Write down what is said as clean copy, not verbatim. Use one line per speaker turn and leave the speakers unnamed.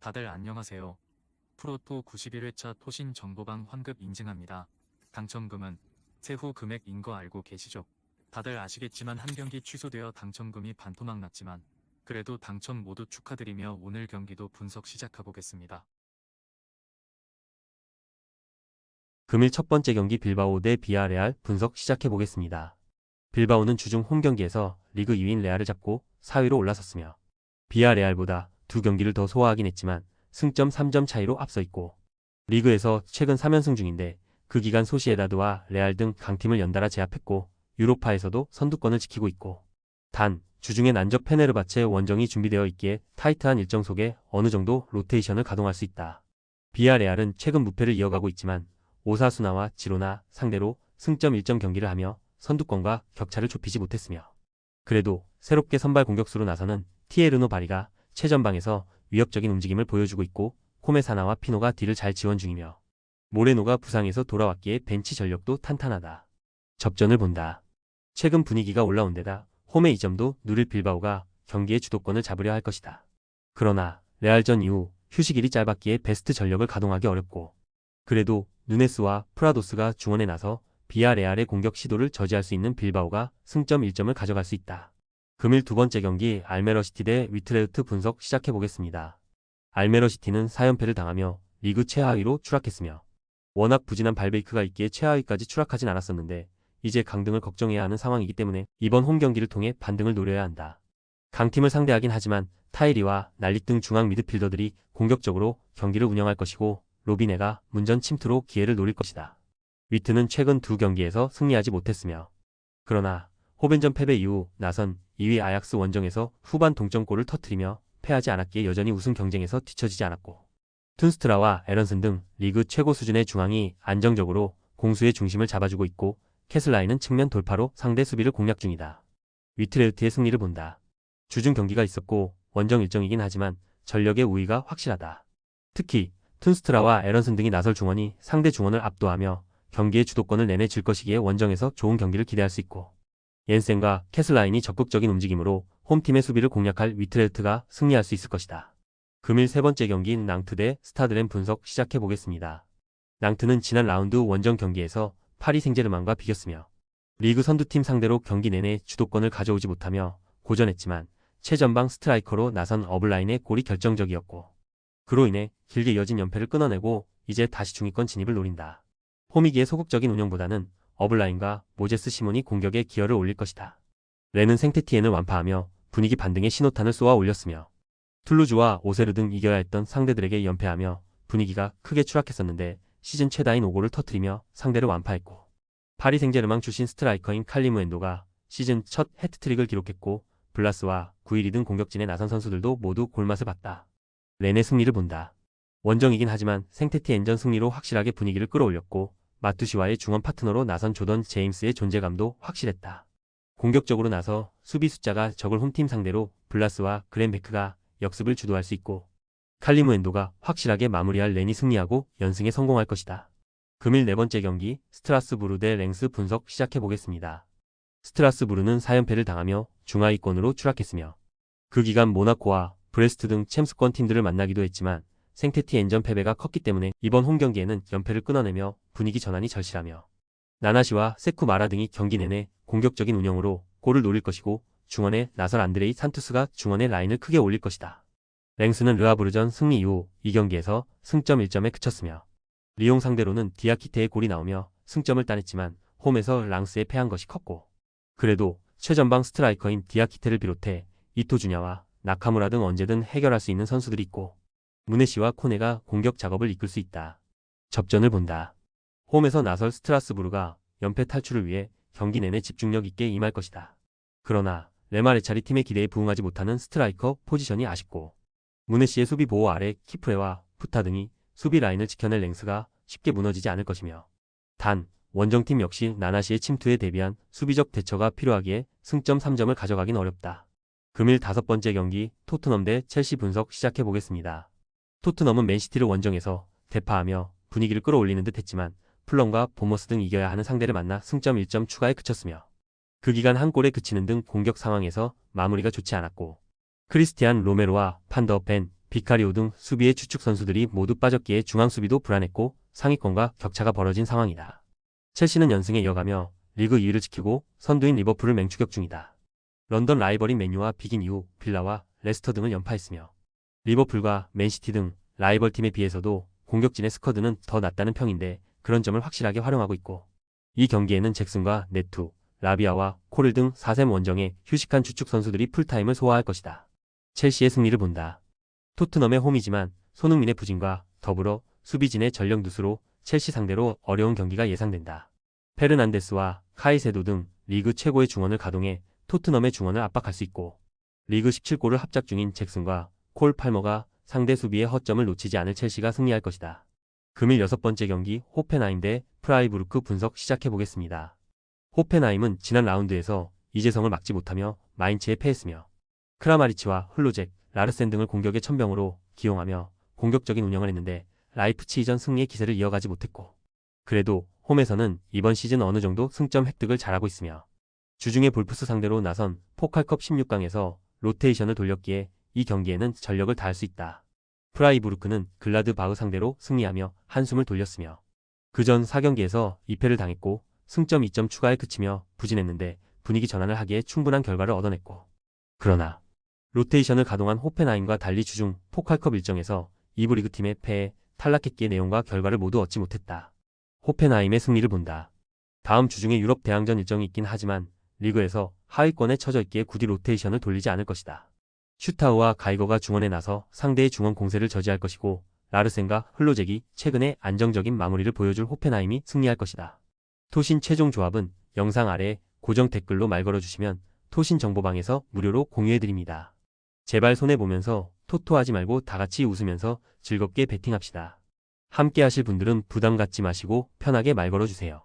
다들 안녕하세요. 프로토 91회차 토신 정보방 환급 인증합니다. 당첨금은 세후 금액인 거 알고 계시죠? 다들 아시겠지만 한 경기 취소되어 당첨금이 반토막 났지만 그래도 당첨 모두 축하드리며 오늘 경기도 분석 시작해보겠습니다.
금일 첫 번째 경기 빌바오 대 비아레알 분석 시작해보겠습니다. 빌바오는 주중 홈 경기에서 리그 2위인 레알을 잡고 4위로 올라섰으며 비아레알보다 두 경기를 더 소화하긴 했지만 승점 3점 차이로 앞서 있고 리그에서 최근 3연승 중인데 그 기간 소시에다드와 레알 등 강팀을 연달아 제압했고 유로파에서도 선두권을 지키고 있고 단 주중에 난적 페네르바체 원정이 준비되어 있기에 타이트한 일정 속에 어느 정도 로테이션을 가동할 수 있다. 비아레알은 최근 무패를 이어가고 있지만 오사수나와 지로나 상대로 승점 1점 경기를 하며 선두권과 격차를 좁히지 못했으며 그래도 새롭게 선발 공격수로 나서는 티에르노 바리가 최전방에서 위협적인 움직임을 보여주고 있고 코메사나와 피노가 뒤를 잘 지원 중이며 모레노가 부상에서 돌아왔기에 벤치 전력도 탄탄하다. 접전을 본다. 최근 분위기가 올라온 데다 홈의 2점도 누릴 빌바오가 경기의 주도권을 잡으려 할 것이다. 그러나 레알전 이후 휴식일이 짧았기에 베스트 전력을 가동하기 어렵고 그래도 누네스와 프라도스가 중원에 나서 비아레알의 공격 시도를 저지할 수 있는 빌바오가 승점 1점을 가져갈 수 있다. 금일 두 번째 경기 알메러시티 대 위트레흐트 분석 시작해보겠습니다. 알메러시티는 4연패를 당하며 리그 최하위로 추락했으며 워낙 부진한 발베이크가 있기에 최하위까지 추락하진 않았었는데 이제 강등을 걱정해야 하는 상황이기 때문에 이번 홈 경기를 통해 반등을 노려야 한다. 강팀을 상대하긴 하지만 타이리와 날릭 등 중앙 미드필더들이 공격적으로 경기를 운영할 것이고 로비네가 문전 침투로 기회를 노릴 것이다. 위트는 최근 두 경기에서 승리하지 못했으며 그러나 호벤전 패배 이후 나선 2위 아약스 원정에서 후반 동점골을 터뜨리며 패하지 않았기에 여전히 우승 경쟁에서 뒤처지지 않았고 툰스트라와 에런슨 등 리그 최고 수준의 중앙이 안정적으로 공수의 중심을 잡아주고 있고 캐슬라인은 측면 돌파로 상대 수비를 공략 중이다. 위트레흐트의 승리를 본다. 주중 경기가 있었고 원정 일정이긴 하지만 전력의 우위가 확실하다. 특히 툰스트라와 에런슨 등이 나설 중원이 상대 중원을 압도하며 경기의 주도권을 내내 질 것이기에 원정에서 좋은 경기를 기대할 수 있고 옌센과 캐슬라인이 적극적인 움직임으로 홈팀의 수비를 공략할 위트레흐트가 승리할 수 있을 것이다. 금일 세 번째 경기인 낭트 대 스타드렌 분석 시작해보겠습니다. 낭트는 지난 라운드 원정 경기에서 파리 생제르맹과 비겼으며 리그 선두팀 상대로 경기 내내 주도권을 가져오지 못하며 고전했지만 최전방 스트라이커로 나선 어블라인의 골이 결정적이었고 그로 인해 길게 이어진 연패를 끊어내고 이제 다시 중위권 진입을 노린다. 홈이기에 소극적인 운영보다는 어블라인과 모제스 시몬이 공격에 기여를 올릴 것이다. 레는 생테티엔을 완파하며 분위기 반등의 신호탄을 쏘아 올렸으며 툴루즈와 오세르 등 이겨야 했던 상대들에게 연패하며 분위기가 크게 추락했었는데 시즌 최다인 5골을 터뜨리며 상대를 완파했고 파리 생제르맹 출신 스트라이커인 칼리무엔도가 시즌 첫 해트트릭을 기록했고 블라스와 구이리 등 공격진에 나선 선수들도 모두 골맛을 봤다. 렌의 승리를 본다. 원정이긴 하지만 생테티엔전 승리로 확실하게 분위기를 끌어올렸고 마투시와의 중원 파트너로 나선 조던 제임스의 존재감도 확실했다. 공격적으로 나서 수비 숫자가 적을 홈팀 상대로 블라스와 그랜베크가 역습을 주도할 수 있고 칼리무엔도가 확실하게 마무리할 렌이 승리하고 연승에 성공할 것이다. 금일 네 번째 경기 스트라스부르 대 랭스 분석 시작해보겠습니다. 스트라스부르는 4연패를 당하며 중하위권으로 추락했으며 그 기간 모나코와 브레스트 등 챔스권 팀들을 만나기도 했지만 생테티엔전 패배가 컸기 때문에 이번 홈 경기에는 연패를 끊어내며 분위기 전환이 절실하며 나나시와 세쿠 마라 등이 경기 내내 공격적인 운영으로 골을 노릴 것이고 중원에 나설 안드레이 산투스가 중원의 라인을 크게 올릴 것이다. 랭스는 르하브르전 승리 이후 이 경기에서 승점 1점에 그쳤으며 리옹 상대로는 디아키테의 골이 나오며 승점을 따냈지만 홈에서 랑스에 패한 것이 컸고 그래도 최전방 스트라이커인 디아키테를 비롯해 이토주냐와 나카무라 등 언제든 해결할 수 있는 선수들이 있고 무네시와 코네가 공격 작업을 이끌 수 있다. 접전을 본다. 홈에서 나설 스트라스부르가 연패 탈출을 위해 경기 내내 집중력 있게 임할 것이다. 그러나 레마레차리 팀의 기대에 부응하지 못하는 스트라이커 포지션이 아쉽고 무네시의 수비 보호 아래 키프레와 푸타 등이 수비 라인을 지켜낼 랭스가 쉽게 무너지지 않을 것이며 단 원정팀 역시 나나시의 침투에 대비한 수비적 대처가 필요하기에 승점 3점을 가져가긴 어렵다. 금일 다섯 번째 경기 토트넘 대 첼시 분석 시작해보겠습니다. 토트넘은 맨시티를 원정에서 대파하며 분위기를 끌어올리는 듯 했지만 풀럼과 보머스 등 이겨야 하는 상대를 만나 승점 1점 추가에 그쳤으며 그 기간 한 골에 그치는 등 공격 상황에서 마무리가 좋지 않았고 크리스티안 로메로와 판더 벤 비카리오 등 수비의 주축 선수들이 모두 빠졌기에 중앙 수비도 불안했고 상위권과 격차가 벌어진 상황이다. 첼시는 연승에 이어가며 리그 2위를 지키고 선두인 리버풀을 맹추격 중이다. 런던 라이벌인 맨유와 비긴 이후 빌라와 레스터 등을 연파했으며 리버풀과 맨시티 등 라이벌 팀에 비해서도 공격진의 스쿼드는 더 낮다는 평인데 그런 점을 확실하게 활용하고 있고 이 경기에는 잭슨과 네투, 라비아와 코를 등 4셈 원정의 휴식한 주축 선수들이 풀타임을 소화할 것이다. 첼시의 승리를 본다. 토트넘의 홈이지만 손흥민의 부진과 더불어 수비진의 전력 누수로 첼시 상대로 어려운 경기가 예상된다. 페르난데스와 카이세도 등 리그 최고의 중원을 가동해 토트넘의 중원을 압박할 수 있고 리그 17골을 합작 중인 잭슨과 콜 팔머가 상대 수비의 허점을 놓치지 않을 첼시가 승리할 것이다. 금일 6번째 경기 호펜하임 대 프라이부르크 분석 시작해보겠습니다. 호펜하임은 지난 라운드에서 이재성을 막지 못하며 마인츠에 패했으며 크라마리치와 흘로잭, 라르센 등을 공격의 천병으로 기용하며 공격적인 운영을 했는데 라이프치히 전 승리의 기세를 이어가지 못했고 그래도 홈에서는 이번 시즌 어느 정도 승점 획득을 잘하고 있으며 주중에 볼프스 상대로 나선 포칼컵 16강에서 로테이션을 돌렸기에 이 경기에는 전력을 다할 수 있다. 프라이부르크는 글라드바흐 상대로 승리하며 한숨을 돌렸으며 그전 4경기에서 2패를 당했고 승점 2점 추가에 그치며 부진했는데 분위기 전환을 하기에 충분한 결과를 얻어냈고 그러나 로테이션을 가동한 호펜하임과 달리 주중 포칼컵 일정에서 2부 리그팀의 패에 탈락했기에 내용과 결과를 모두 얻지 못했다. 호펜하임의 승리를 본다. 다음 주중에 유럽 대항전 일정이 있긴 하지만 리그에서 하위권에 처져 있기에 굳이 로테이션을 돌리지 않을 것이다. 슈타우와 가이거가 중원에 나서 상대의 중원 공세를 저지할 것이고 라르센과 흘로잭이 최근에 안정적인 마무리를 보여줄 호펜하임이 승리할 것이다. 토신 최종 조합은 영상 아래 고정 댓글로 말 걸어주시면 토신 정보방에서 무료로 공유해드립니다. 제발 손해보면서 토토하지 말고 다같이 웃으면서 즐겁게 베팅합시다. 함께 하실 분들은 부담 갖지 마시고 편하게 말 걸어주세요.